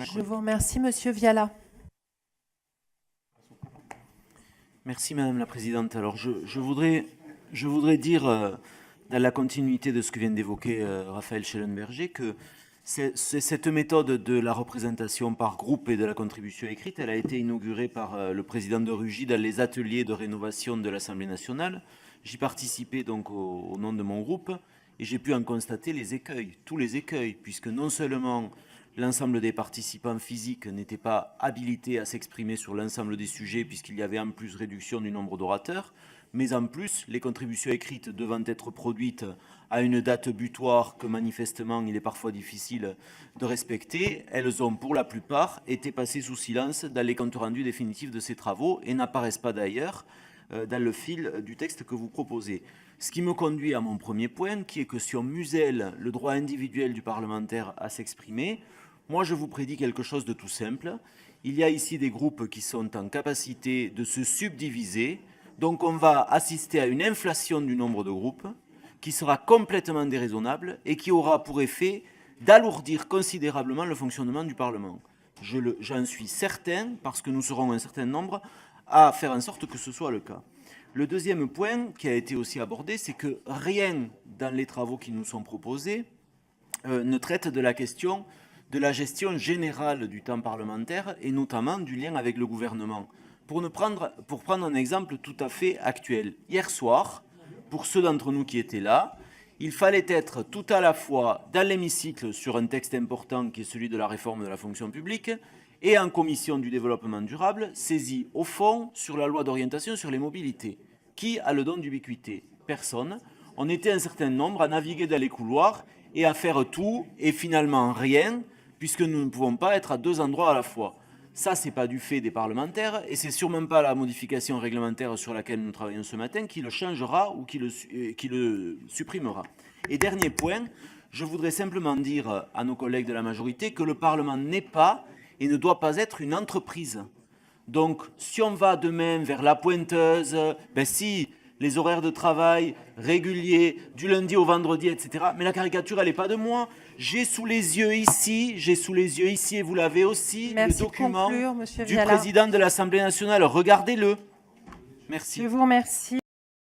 Je vous remercie, Monsieur Viala. Merci Madame la Présidente. Alors je voudrais dire, dans la continuité de ce que vient d'évoquer Raphaël Schellenberger, que cette méthode de la représentation par groupe et de la contribution écrite, elle a été inaugurée par le président de Rugy dans les ateliers de rénovation de l'Assemblée nationale. J'y participais donc au nom de mon groupe et j'ai pu en constater les écueils, tous les écueils, puisque non seulement l'ensemble des participants physiques n'étaient pas habilités à s'exprimer sur l'ensemble des sujets puisqu'il y avait en plus réduction du nombre d'orateurs, mais en plus, les contributions écrites devant être produites à une date butoir que manifestement il est parfois difficile de respecter, elles ont pour la plupart été passées sous silence dans les comptes rendus définitifs de ces travaux et n'apparaissent pas d'ailleurs dans le fil du texte que vous proposez. Ce qui me conduit à mon premier point, qui est que si on muselle le droit individuel du parlementaire à s'exprimer, moi je vous prédis quelque chose de tout simple. Il y a ici des groupes qui sont en capacité de se subdiviser, donc on va assister à une inflation du nombre de groupes qui sera complètement déraisonnable et qui aura pour effet d'alourdir considérablement le fonctionnement du Parlement. J'en suis certain, parce que nous serons un certain nombre à faire en sorte que ce soit le cas. Le deuxième point qui a été aussi abordé, c'est que rien dans les travaux qui nous sont proposés ne traite de la question de la gestion générale du temps parlementaire et notamment du lien avec le gouvernement. Pour prendre un exemple tout à fait actuel, hier soir, pour ceux d'entre nous qui étaient là, il fallait être tout à la fois dans l'hémicycle sur un texte important qui est celui de la réforme de la fonction publique et en commission du développement durable, saisi au fond sur la loi d'orientation sur les mobilités. Qui a le don d'ubiquité? Personne. On était un certain nombre à naviguer dans les couloirs et à faire tout et finalement rien, puisque nous ne pouvons pas être à deux endroits à la fois. Ça, ce n'est pas du fait des parlementaires et ce n'est sûrement pas la modification réglementaire sur laquelle nous travaillons ce matin qui le changera ou qui le supprimera. Et dernier point, je voudrais simplement dire à nos collègues de la majorité que le Parlement n'est pas et ne doit pas être une entreprise. Donc, si on va demain vers la pointeuse, si les horaires de travail réguliers, du lundi au vendredi, etc. Mais la caricature, elle n'est pas de moi. J'ai sous les yeux ici, et vous l'avez aussi, le document du président de l'Assemblée nationale. Regardez-le. Merci. Je vous remercie.